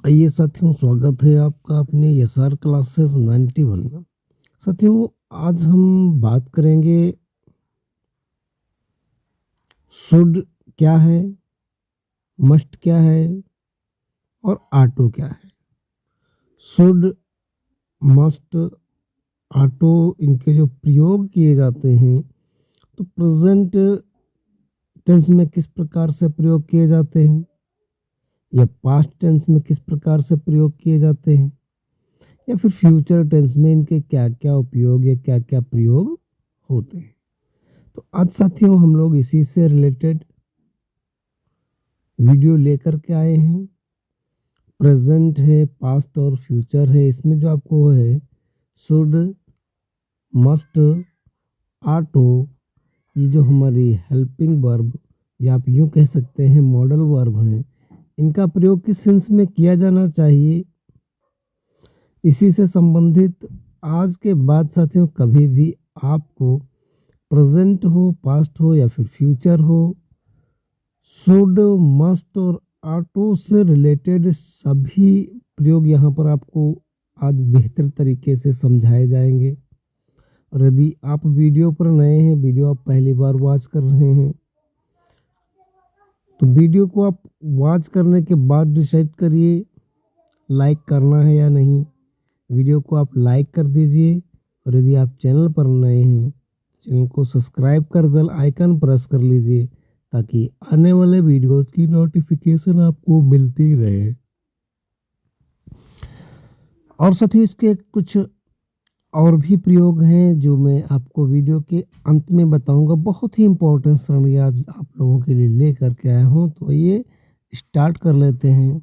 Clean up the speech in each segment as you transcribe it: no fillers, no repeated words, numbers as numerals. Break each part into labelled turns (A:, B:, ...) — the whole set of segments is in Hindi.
A: आइए साथियों, स्वागत है आपका अपने एसआर क्लासेस 91 में। साथियों, आज हम बात करेंगे शुड क्या है, मस्ट क्या है और ऑटो क्या है। शुड, मस्ट, ऑटो, इनके जो प्रयोग किए जाते हैं तो प्रेजेंट टेंस में किस प्रकार से प्रयोग किए जाते हैं या पास्ट टेंस में किस प्रकार से प्रयोग किए जाते हैं या फिर फ्यूचर टेंस में इनके क्या क्या उपयोग या क्या क्या प्रयोग होते हैं। तो आज साथियों हम लोग इसी से रिलेटेड वीडियो लेकर के आए हैं। प्रेजेंट है, पास्ट और फ्यूचर है। इसमें जो आपको है शुड, मस्ट, ऑटो, ये जो हमारी हेल्पिंग वर्ब या आप यूँ कह सकते हैं मॉडल वर्ब हैं, इनका प्रयोग किस सेंस में किया जाना चाहिए, इसी से संबंधित आज के बाद साथियों कभी भी आपको प्रेजेंट हो, पास्ट हो या फिर फ्यूचर हो, शुड, मस्ट और ऑटो से रिलेटेड सभी प्रयोग यहाँ पर आपको आज बेहतर तरीके से समझाए जाएंगे। और यदि आप वीडियो पर नए हैं, वीडियो आप पहली बार वॉच कर रहे हैं, तो वीडियो को आप वॉच करने के बाद डिसाइड करिए लाइक करना है या नहीं। वीडियो को आप लाइक कर दीजिए और यदि आप चैनल पर नए हैं, चैनल को सब्सक्राइब कर बेल आइकन प्रेस कर लीजिए ताकि आने वाले वीडियोस की नोटिफिकेशन आपको मिलती रहे। और साथ ही इसके कुछ और भी प्रयोग हैं जो मैं आपको वीडियो के अंत में बताऊंगा। बहुत ही इम्पोर्टेंट श्रेणी आज आप लोगों के लिए लेकर के आया हूँ, तो ये स्टार्ट कर लेते हैं।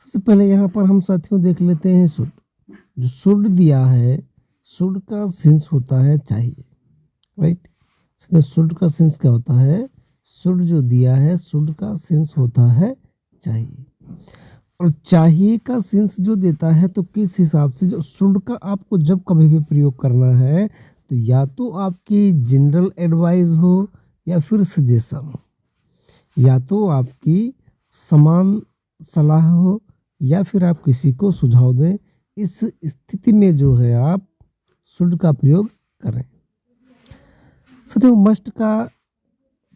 A: सबसे पहले यहाँ पर हम साथियों देख लेते हैं शुड। जो शुड दिया है, शुड का सेंस होता है चाहिए, राइट। शुड का सेंस क्या होता है? शुड जो दिया है, शुड का सेंस होता है चाहिए। और चाहिए का सेंस जो देता है तो किस हिसाब से, जो शुड का आपको जब कभी भी प्रयोग करना है तो या तो आपकी जनरल एडवाइस हो या फिर सजेशन हो, या तो आपकी समान सलाह हो या फिर आप किसी को सुझाव दें। इस स्थिति में जो है आप शुड का प्रयोग करें। साथियों, मस्ट का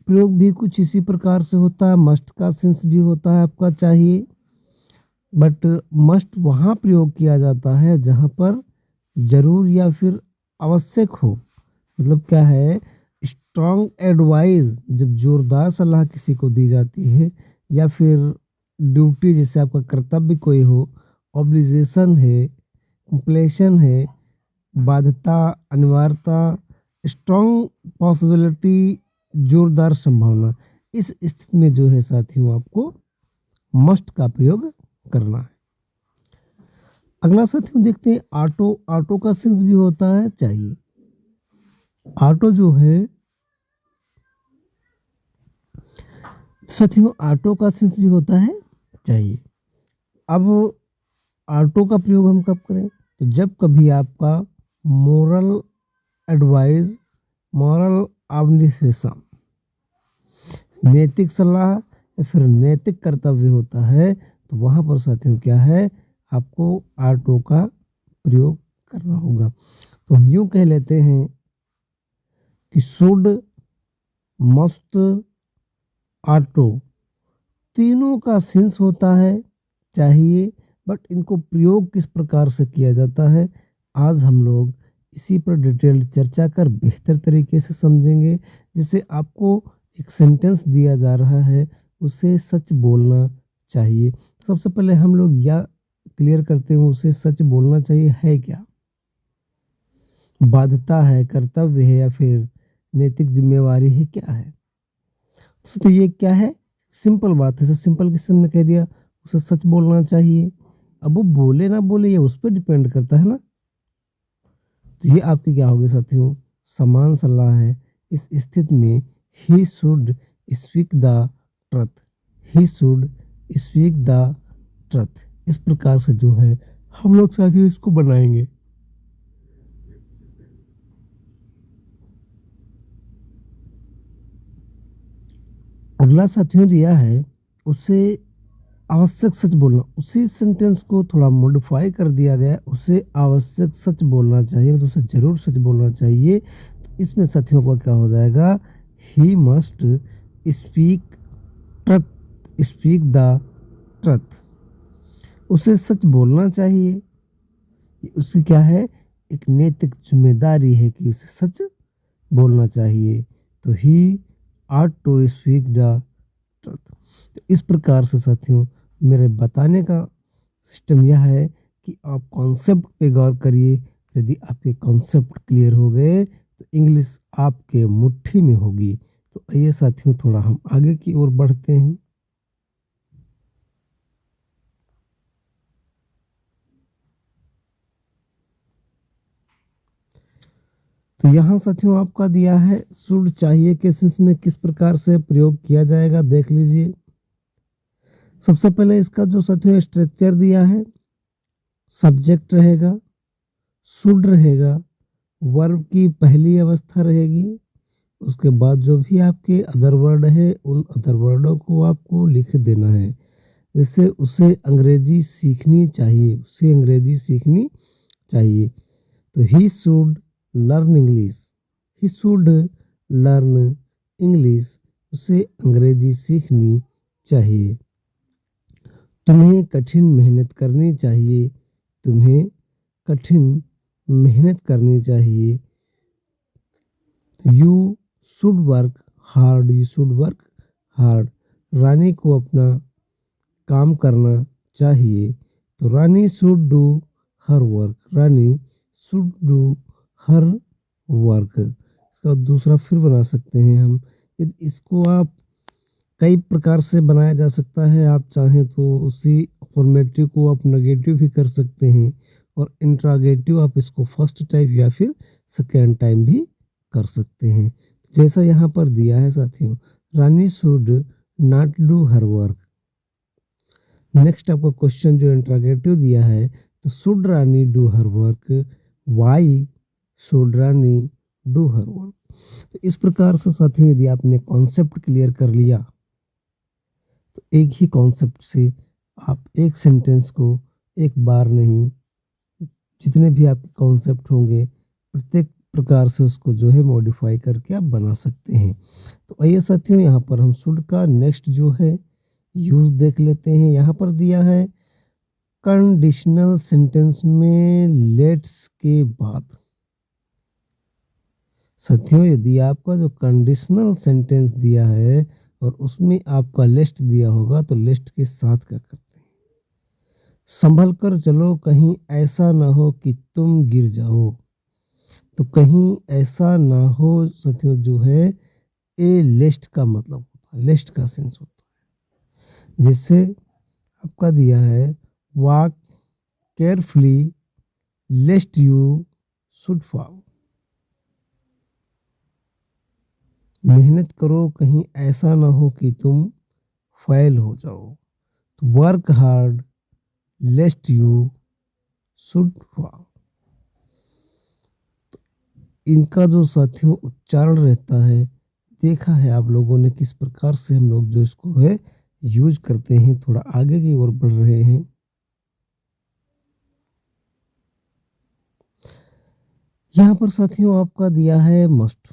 A: प्रयोग भी कुछ इसी प्रकार से होता है। मस्ट का सेंस भी होता है आपका चाहिए, बट मस्ट वहाँ प्रयोग किया जाता है जहाँ पर जरूर या फिर आवश्यक हो। मतलब क्या है, स्ट्रॉन्ग एडवाइस जब जोरदार सलाह किसी को दी जाती है, या फिर ड्यूटी जैसे आपका कर्तव्य कोई हो, ऑब्लिगेशन है, कंप्लेशन है, बाध्यता, अनिवार्यता, स्ट्रॉन्ग पॉसिबिलिटी, जोरदार संभावना, इस स्थिति में जो है साथियों आपको मस्ट का प्रयोग करना है। अगला साथियों देखते हैं ऑटो। ऑटो का सेंस भी होता है चाहिए। ऑटो जो है साथियों, ऑटो का सेंस भी होता है चाहिए। अब ऑटो का प्रयोग हम कब करें? तो जब कभी आपका मोरल एडवाइस, मॉरल ऑब्लिगेशन, नैतिक सलाह या फिर नैतिक कर्तव्य होता है, तो वहाँ पर साथियों क्या है, आपको ऑटो का प्रयोग करना होगा। तो हम यूँ कह लेते हैं कि शुड, मस्ट, ऑटो तीनों का सेंस होता है चाहिए, बट इनको प्रयोग किस प्रकार से किया जाता है आज हम लोग इसी पर डिटेल्ड चर्चा कर बेहतर तरीके से समझेंगे। जिसे आपको एक सेंटेंस दिया जा रहा है उसे सच बोलना चाहिए। सबसे पहले हम लोग या क्लियर करते हैं, उसे सच बोलना चाहिए है क्या? बाध्यता है, कर्तव्य है या फिर नैतिक जिम्मेवारी है, क्या है? तो ये क्या है? सिंपल बात है, सर सिंपल किसी ने कह दिया उसे सच बोलना चाहिए। अब वो बोले ना बोले ये उस पर डिपेंड करता है ना। तो ये आपकी क्या होगी साथियों, समान सलाह है। इस स्थिति में he should speak the truth, he should speak the truth, इस प्रकार से जो है हम लोग साथियों इसको बनाएंगे। अगला साथियों दिया है, उसे आवश्यक सच बोलना, उसी सेंटेंस को थोड़ा मॉडिफाई कर दिया गया है, उसे आवश्यक सच बोलना चाहिए, तो उसे ज़रूर सच बोलना चाहिए। तो इसमें साथियों का क्या हो जाएगा, he must speak truth, speak the truth, उसे सच बोलना चाहिए। उसकी क्या है, एक नैतिक जिम्मेदारी है कि उसे सच बोलना चाहिए। तो he ought to speak the truth. तो इस प्रकार से साथियों मेरे बताने का सिस्टम यह है कि आप कॉन्सेप्ट पे गौर करिए। यदि आपके कॉन्सेप्ट क्लियर हो गए तो इंग्लिश आपके मुट्ठी में होगी। तो आइए साथियों थोड़ा हम आगे की ओर बढ़ते हैं। तो यहाँ साथियों आपका दिया है शुड चाहिए के सेंस में किस प्रकार से प्रयोग किया जाएगा, देख लीजिए। सबसे पहले इसका जो साथियों स्ट्रक्चर दिया है, सब्जेक्ट रहेगा, शुड रहेगा, वर्ब की पहली अवस्था रहेगी, उसके बाद जो भी आपके अदर वर्ड है उन अदर वर्डों को आपको लिख देना है। जैसे उसे अंग्रेजी सीखनी चाहिए, उसे अंग्रेजी सीखनी चाहिए। तो he should learn English, he should learn English, उसे अंग्रेजी सीखनी चाहिए। तुम्हें कठिन मेहनत करनी चाहिए, तुम्हें कठिन मेहनत करनी चाहिए। You should work hard, you should work hard, Rani को अपना काम करना चाहिए। तो Rani should do her work, Rani should do her work. इसका दूसरा फिर बना सकते हैं हम। इसको आप कई प्रकार से बनाया जा सकता है, आप चाहें तो उसी फॉर्मेटिव को आप नेगेटिव भी कर सकते हैं, और इंट्रागेटिव आप इसको फर्स्ट टाइप या फिर सेकेंड टाइम भी कर सकते हैं। जैसा यहाँ पर दिया है साथियों, Rani should not do her work. Next आपको क्वेश्चन जो इंट्रागेटिव दिया है, तो should Rani do her work, why should Rani do her work. तो इस प्रकार से साथियों यदि आपने कॉन्सेप्ट क्लियर कर लिया तो एक ही कॉन्सेप्ट से आप एक सेंटेंस को एक बार नहीं, जितने भी आपके कॉन्सेप्ट होंगे प्रत्येक प्रकार से उसको जो है मॉडिफाई करके आप बना सकते हैं। तो आइए साथियों यहाँ पर हम शुड का नेक्स्ट जो है यूज़ देख लेते हैं। यहाँ पर दिया है कंडीशनल सेंटेंस में लेट्स के बाद। साथियों यदि आपका जो कंडीशनल सेंटेंस दिया है और उसमें आपका लिस्ट दिया होगा तो लिस्ट के साथ क्या करते हैं, संभल कर चलो कहीं ऐसा ना हो कि तुम गिर जाओ। तो कहीं ऐसा ना हो साथियों जो है ए लिस्ट का मतलब होता है, लिस्ट का सेंस होता है। जिससे आपका दिया है walk carefully लेस्ट you should fall, मेहनत करो कहीं ऐसा ना हो कि तुम फेल हो जाओ। तो work hard लेस्ट you should fall. इनका जो साथियों उच्चारण रहता है, देखा है आप लोगों ने किस प्रकार से हम लोग जो इसको है यूज करते हैं। थोड़ा आगे की ओर बढ़ रहे हैं। यहाँ पर साथियों आपका दिया है मस्ट।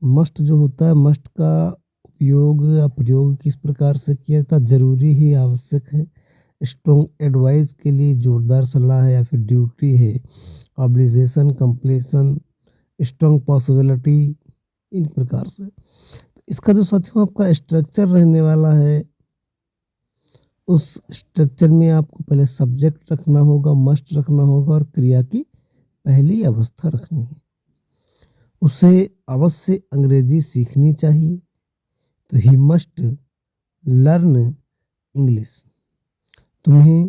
A: मस्ट जो होता है, मस्ट का उपयोग या प्रयोग किस प्रकार से किया जाता है, जरूरी ही आवश्यक है, स्ट्रॉन्ग एडवाइस के लिए जोरदार सलाह है, या फिर ड्यूटी है, ऑब्लिगेशन, कंप्लीशन, स्ट्रॉन्ग पॉसिबिलिटी, इन प्रकार से। तो इसका जो साथियों आपका स्ट्रक्चर रहने वाला है, उस स्ट्रक्चर में आपको पहले सब्जेक्ट रखना होगा, मस्ट रखना होगा, और क्रिया की पहली अवस्था रखनी है। उसे अवश्य अंग्रेजी सीखनी चाहिए, तो ही मस्ट लर्न इंग्लिश। तुम्हें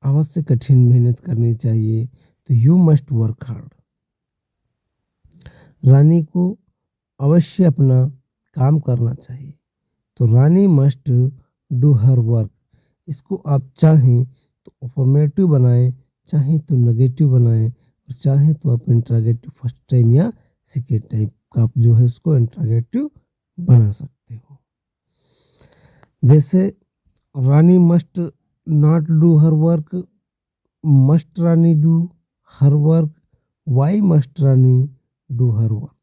A: अवश्य कठिन मेहनत करनी चाहिए, तो you must work hard. Rani को अवश्य अपना काम करना चाहिए, तो रानी मस्ट डू हर वर्क। इसको आप चाहें तो अफर्मेटिव बनाएं, चाहें तो नेगेटिव बनाएं, और चाहें तो आप इंट्रागेटिव फर्स्ट टाइम या सेकेंड टाइप का आप जो है उसको इंट्रागेटिव बना सकते हो। जैसे Rani must not do her work, must Rani do her work, why must Rani do her work.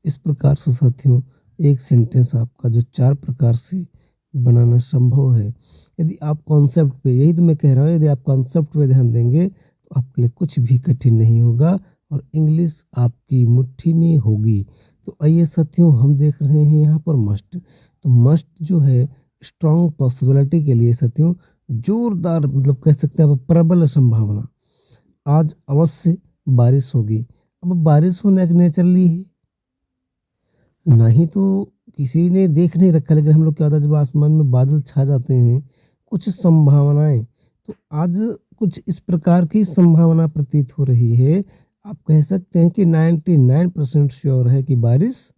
A: इस प्रकार से साथियों एक सेंटेंस आपका जो 4 प्रकार से बनाना संभव है। यदि आप कॉन्सेप्ट पे, यही तो मैं कह रहा हूँ, यदि आप कॉन्सेप्ट पे ध्यान देंगे तो आपके लिए कुछ भी कठिन नहीं होगा और इंग्लिश आपकी मुट्ठी में होगी। तो आइए साथियों हम देख रहे हैं यहाँ पर मस्ट। तो मस्ट जो है स्ट्रॉन्ग पॉसिबिलिटी के लिए साथियों जोरदार, मतलब कह सकते हैं आप प्रबल संभावना, आज अवश्य बारिश होगी। अब बारिश होना एक नेचुरली है, नहीं तो किसी ने देख नहीं रखा, लेकिन हम लोग क्या होता है जब आसमान में बादल छा जाते हैं कुछ संभावनाएं, तो आज कुछ इस प्रकार की संभावना प्रतीत हो रही है। आप कह सकते हैं कि 99% श्योर है कि बारिश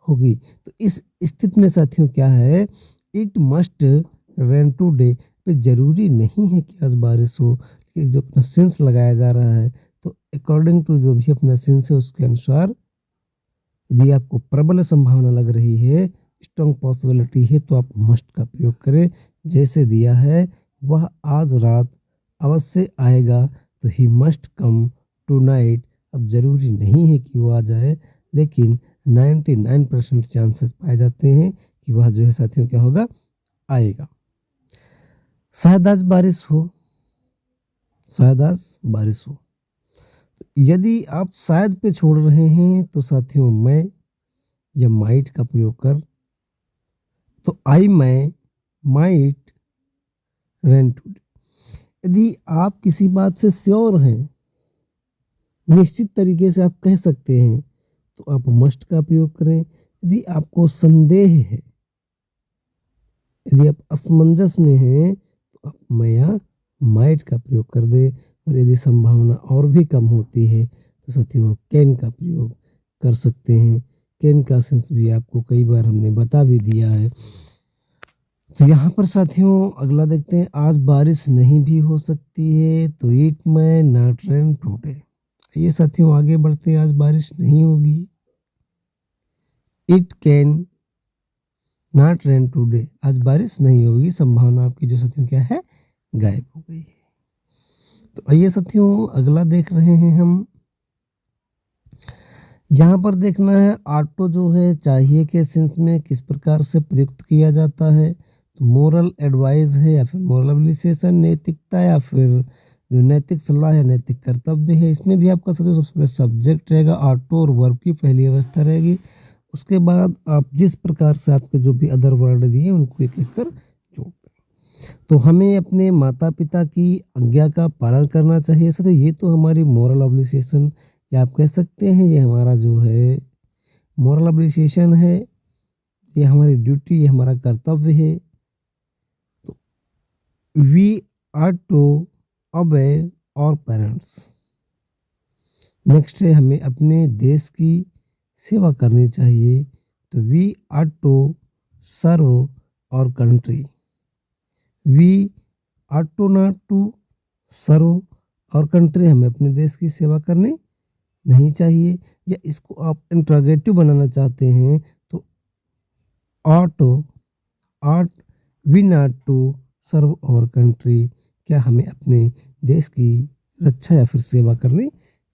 A: होगी। तो इस स्थिति में साथियों क्या है, इट मस्ट रेन टुडे पे जरूरी नहीं है कि आज बारिश हो, कि जो अपना सेंस लगाया जा रहा है, तो अकॉर्डिंग टू जो भी अपना सेंस है उसके अनुसार यदि आपको प्रबल संभावना लग रही है, स्ट्रॉन्ग पॉसिबिलिटी है, तो आप मस्ट का प्रयोग करें। जैसे दिया है वह आज रात अवश्य आएगा, तो he must come tonight. अब ज़रूरी नहीं है कि वो आ जाए, लेकिन 99% चांसेस पाए जाते हैं कि वह जो है साथियों क्या होगा, आएगा। शायद आज बारिश हो, शायद आज बारिश हो। यदि आप शायद पे छोड़ रहे हैं तो साथियों मैं या माइट का प्रयोग कर, तो आई मैं माइट रेंट टुडे। यदि आप किसी बात से श्योर हैं, निश्चित तरीके से आप कह सकते हैं, तो आप मस्ट का प्रयोग करें। यदि आपको संदेह है, यदि आप असमंजस में हैं, तो आप मैं या माइट का प्रयोग कर दें। और यदि संभावना और भी कम होती है तो साथियों आप कैन का प्रयोग कर सकते हैं। कैन का सेंस भी आपको कई बार हमने बता भी दिया है। तो यहाँ पर साथियों अगला देखते हैं, आज बारिश नहीं भी हो सकती है, तो इट में नॉट रेन टुडे। ये साथियों आगे बढ़ते हैं, आज बारिश नहीं होगी, it can not rain today, आज बारिश नहीं होगी। संभावना आपकी जो साथियों क्या है, गायब हो गई है। तो आइए साथियों अगला देख रहे हैं हम, यहाँ पर देखना है ऑटो जो है चाहिए के सेंस में किस प्रकार से प्रयुक्त किया जाता है। तो मोरल एडवाइस है या फिर मोरल एप्लीकेशन, नैतिकता या फिर जो नैतिक सलाह या नैतिक कर्तव्य है। इसमें भी आपका साथियों सबसे पहले सब्जेक्ट रहेगा, ऑटो और वर्ब की पहली अवस्था रहेगी। उसके बाद आप जिस प्रकार से आपके जो भी अदर वर्ड दिए उनको एक एक कर जोड़ते हैं। तो हमें अपने माता पिता की आज्ञा का पालन करना चाहिए। सर ये तो हमारी मोरल ऑब्लिगेशन, या आप कह सकते हैं ये हमारा जो है मोरल ऑब्लिगेशन है, ये हमारी ड्यूटी, ये हमारा कर्तव्य है। तो वी आर टू ओबे और पेरेंट्स। नेक्स्ट है हमें अपने देश की सेवा करनी चाहिए, तो we are to serve our country. We are to not to serve our country, हमें अपने देश की सेवा करनी नहीं चाहिए। या इसको आप इंट्रोगेटिव बनाना चाहते हैं तो ought ought we not to serve our country, क्या हमें अपने देश की रक्षा या फिर सेवा करनी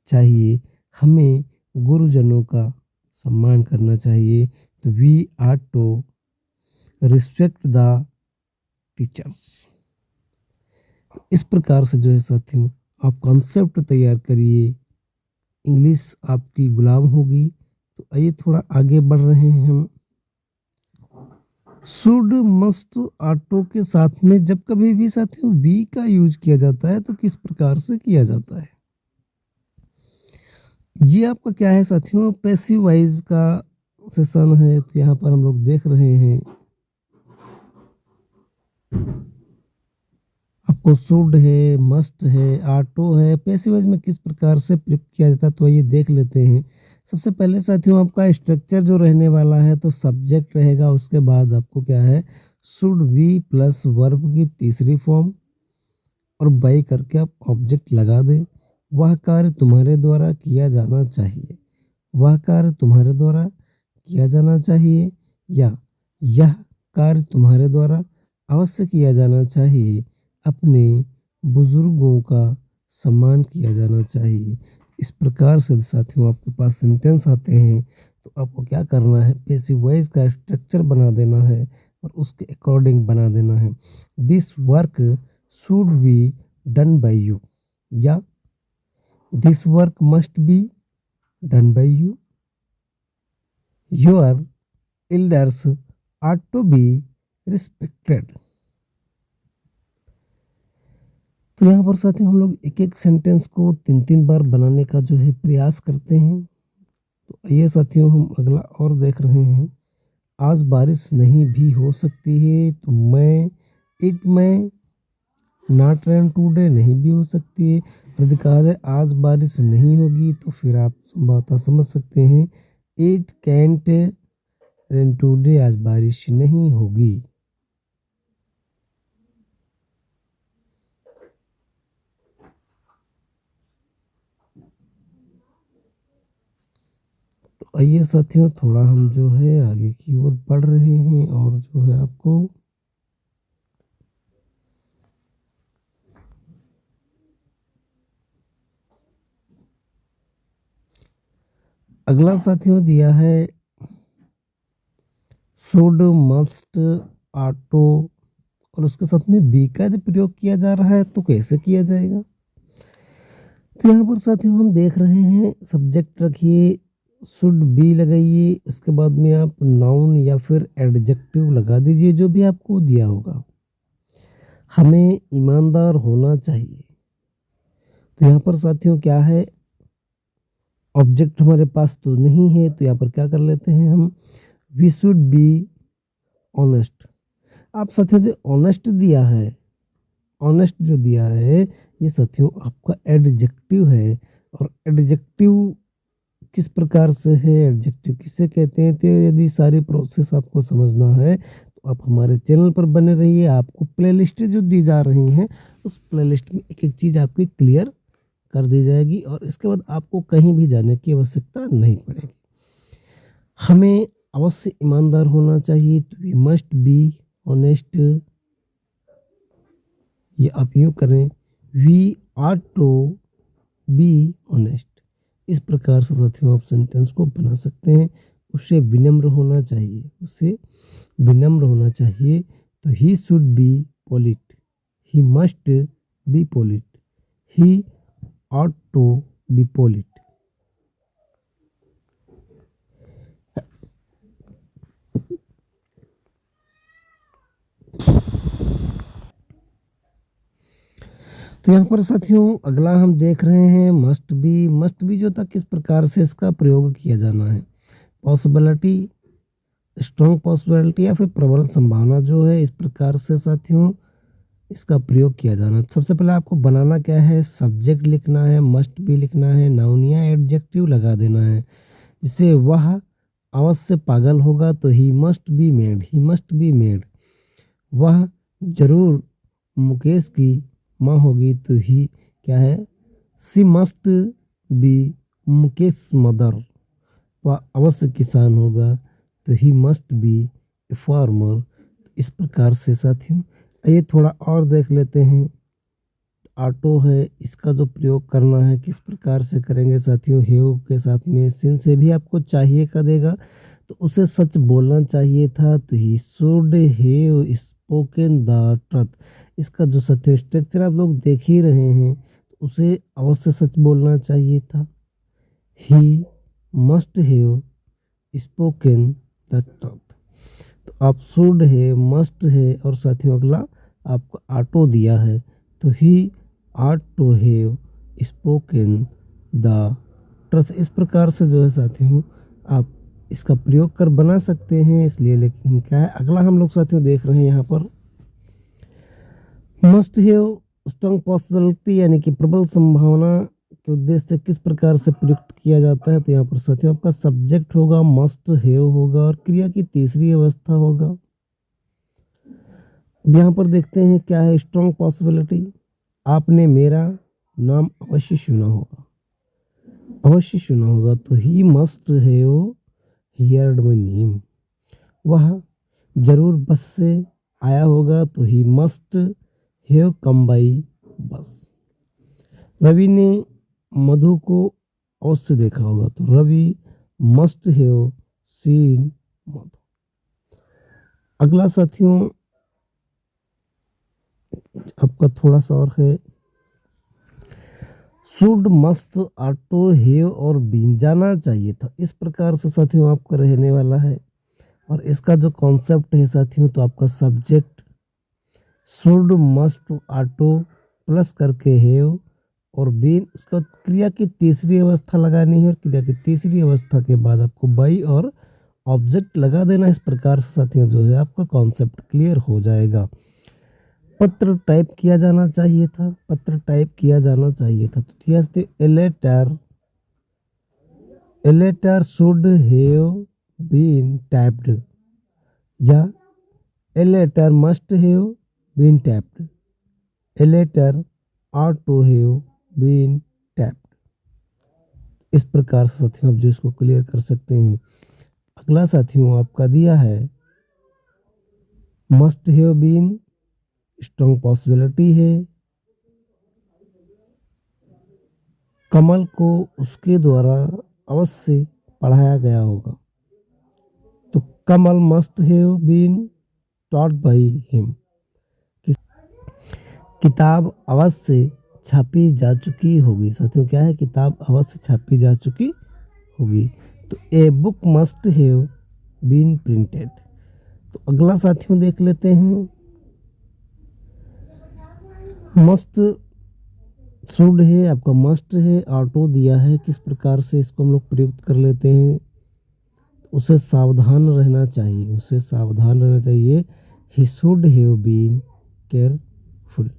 A: चाहिए। हमें गुरुजनों का सम्मान करना चाहिए, तो we are to respect the teachers. तो इस प्रकार से जो है साथियों आप कॉन्सेप्ट तैयार करिए, इंग्लिश आपकी गुलाम होगी। तो आइए थोड़ा आगे बढ़ रहे हैं हम। शुड मस्ट ऑटो के साथ में जब कभी भी साथियों वी का यूज किया जाता है तो किस प्रकार से किया जाता है। ये आपका क्या है साथियों, पैसिव वॉइस का सेशन है। तो यहाँ पर हम लोग देख रहे हैं आपको शुड है, मस्ट है, ऑटो है, पैसिव वॉइस में किस प्रकार से प्रयुक्त किया जाता है। तो ये देख लेते हैं। सबसे पहले साथियों आपका स्ट्रक्चर जो रहने वाला है, तो सब्जेक्ट रहेगा, उसके बाद आपको क्या है शुड बी प्लस वर्ब की तीसरी फॉर्म और बाई करके आप ऑब्जेक्ट लगा दें। वह कार्य तुम्हारे द्वारा किया जाना चाहिए, वह कार्य तुम्हारे द्वारा किया जाना चाहिए, या यह कार्य तुम्हारे द्वारा अवश्य किया जाना चाहिए। अपने बुजुर्गों का सम्मान किया जाना चाहिए। इस प्रकार से साथियों आपके पास सेंटेंस आते हैं तो आपको क्या करना है, पैसिव वॉइस का स्ट्रक्चर बना देना है और उसके अकॉर्डिंग बना देना है। This work should be done by you, या this work must be done by you, your elders ought to be respected। तो यहाँ पर साथियों हम लोग एक एक सेंटेंस को तीन तीन बार बनाने का जो है प्रयास करते हैं। तो ये साथियों हम अगला और देख रहे हैं, आज बारिश नहीं भी हो सकती है तो मैं इट में नॉट रेन टुडे नहीं भी हो सकती है। और यदि कहा जाए आज बारिश नहीं होगी तो फिर आप संभवतः समझ सकते हैं इट कैंट रेन टुडे, आज बारिश नहीं होगी। तो आइए साथियों थोड़ा हम जो है आगे की ओर बढ़ रहे हैं और जो है आपको अगला साथियों दिया है शुड, मस्ट, ऑटो और उसके साथ में बी का यदि प्रयोग किया जा रहा है तो कैसे किया जाएगा। तो यहाँ पर साथियों हम देख रहे हैं, सब्जेक्ट रखिए, शुड बी लगाइए, इसके बाद में आप नाउन या फिर एडजेक्टिव लगा दीजिए जो भी आपको दिया होगा। हमें ईमानदार होना चाहिए। तो यहाँ पर साथियों क्या है, ऑब्जेक्ट हमारे पास तो नहीं है तो यहाँ पर क्या कर लेते हैं हम, वी शुड बी ऑनेस्ट। आप साथियों जो ऑनेस्ट दिया है, ऑनेस्ट जो दिया है ये साथियों आपका एडजेक्टिव है। और एडजेक्टिव किस प्रकार से है, एडजेक्टिव किसे कहते हैं, तो यदि सारी प्रोसेस आपको समझना है तो आप हमारे चैनल पर बने रहिए। आपको प्लेलिस्ट जो दी जा रही हैं उस प्लेलिस्ट में एक एक चीज़ आपकी क्लियर कर दी जाएगी और इसके बाद आपको कहीं भी जाने की आवश्यकता नहीं पड़ेगी। हमें अवश्य ईमानदार होना चाहिए, तो वी मस्ट बी ऑनेस्ट। ये आप यूँ करें, we are to be honest. इस प्रकार से साथियों आप सेंटेंस को बना सकते हैं। उससे विनम्र होना चाहिए, उससे विनम्र होना चाहिए। तो he should be polite, he must be polite, he ought to be polite। तो यहाँ पर साथियों अगला हम देख रहे हैं मस्ट बी। मस्ट बी जो था किस प्रकार से इसका प्रयोग किया जाना है, पॉसिबिलिटी, स्ट्रॉन्ग पॉसिबिलिटी या फिर प्रबल संभावना जो है, इस प्रकार से साथियों इसका प्रयोग किया जाना। सबसे पहले आपको बनाना क्या है, सब्जेक्ट लिखना है, मस्ट बी लिखना है, नाउन या एडजेक्टिव लगा देना है। जिसे वह अवश्य पागल होगा तो he must be made, he must be made. वह जरूर मुकेश की माँ होगी तो ही क्या है, सी मस्ट बी मुकेश मदर। वह अवश्य किसान होगा तो he must B a farmer. इस प्रकार से साथियों ये थोड़ा और देख लेते हैं। ऑटो है, इसका जो प्रयोग करना है किस प्रकार से करेंगे साथियों, हेव के साथ में सिन से भी आपको चाहिए का देगा तो उसे सच बोलना चाहिए था, तो he should have spoken the truth. इसका जो साथियों स्ट्रक्चर आप लोग देख ही रहे हैं तो उसे अवश्य सच बोलना चाहिए था। ही must have spoken the truth. तो आप शुड है, मस्ट है और साथियों अगला आपको ऑटो दिया है तो ही ought to have spoken the truth। इस प्रकार से जो है साथियों आप इसका प्रयोग कर बना सकते हैं। इसलिए लेकिन क्या है, अगला हम लोग साथियों देख रहे हैं यहाँ पर मस्ट हैव स्ट्रॉन्ग पॉसिबिलिटी यानी कि प्रबल संभावना के उद्देश्य से किस प्रकार से प्रयुक्त किया जाता है। तो यहाँ पर साथियों आपका सब्जेक्ट होगा, मस्ट हैव होगा और क्रिया की तीसरी अवस्था होगा। यहाँ पर देखते हैं क्या है, स्ट्रॉन्ग पॉसिबिलिटी, आपने मेरा नाम अवश्य सुना होगा, अवश्य सुना होगा तो he must have heard my name. वह जरूर बस से आया होगा तो he must have come by bus. Ravi ने मधु को अवश्य देखा होगा, तो Ravi must have seen Madhu. अगला साथियों आपका थोड़ा सा और है, शुड मस्ट ऑटो हैव और बीन, जाना चाहिए था। इस प्रकार से साथियों आपका रहने वाला है। और इसका जो कॉन्सेप्ट है साथियों, तो आपका subject should must auto plus करके हैव और बीन, इसका क्रिया की तीसरी अवस्था लगानी है और क्रिया की तीसरी अवस्था के बाद आपको बाई और ऑब्जेक्ट लगा देना। इस प्रकार से साथियों जो है आपका कॉन्सेप्ट क्लियर हो जाएगा। पत्र टाइप किया जाना चाहिए था, पत्र टाइप किया जाना चाहिए था, तो दिया a letter should have been typed या a letter must have been typed, a letter ought to have been tapped। इस प्रकार से साथियों आप जो इसको क्लियर कर सकते हैं। अगला साथियों आपका दिया है must have been, strong possibility है। कमल को उसके द्वारा अवश्य पढ़ाया गया होगा, तो Kamal must have been taught by him. किताब अवश्य छापी जा चुकी होगी। साथियों क्या है, किताब अवश्य छापी जा चुकी होगी, तो a book must have been printed. तो अगला साथियों देख लेते हैं, मस्ट शुड है, आपका मस्ट है, ऑटो दिया है, किस प्रकार से इसको हम लोग प्रयुक्त कर लेते हैं। उसे सावधान रहना चाहिए, उसे सावधान रहना चाहिए। He should have been careful,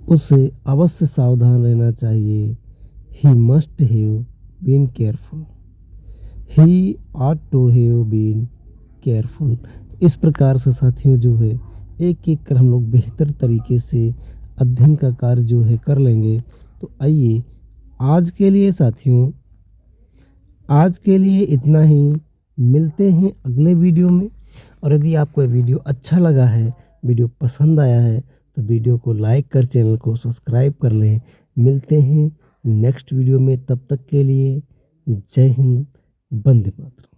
A: उसे अवश्य सावधान रहना चाहिए। He must have been careful, he ought to have been careful. इस प्रकार से साथियों जो है एक एक कर हम लोग बेहतर तरीके से अध्ययन का कार्य जो है कर लेंगे। तो आइए आज के लिए साथियों, आज के लिए इतना ही, मिलते हैं अगले वीडियो में। और यदि आपको ये वीडियो अच्छा लगा है, वीडियो पसंद आया है, तो वीडियो को लाइक कर चैनल को सब्सक्राइब कर लें। मिलते हैं नेक्स्ट वीडियो में, तब तक के लिए जय हिंद, वंदे मातरम।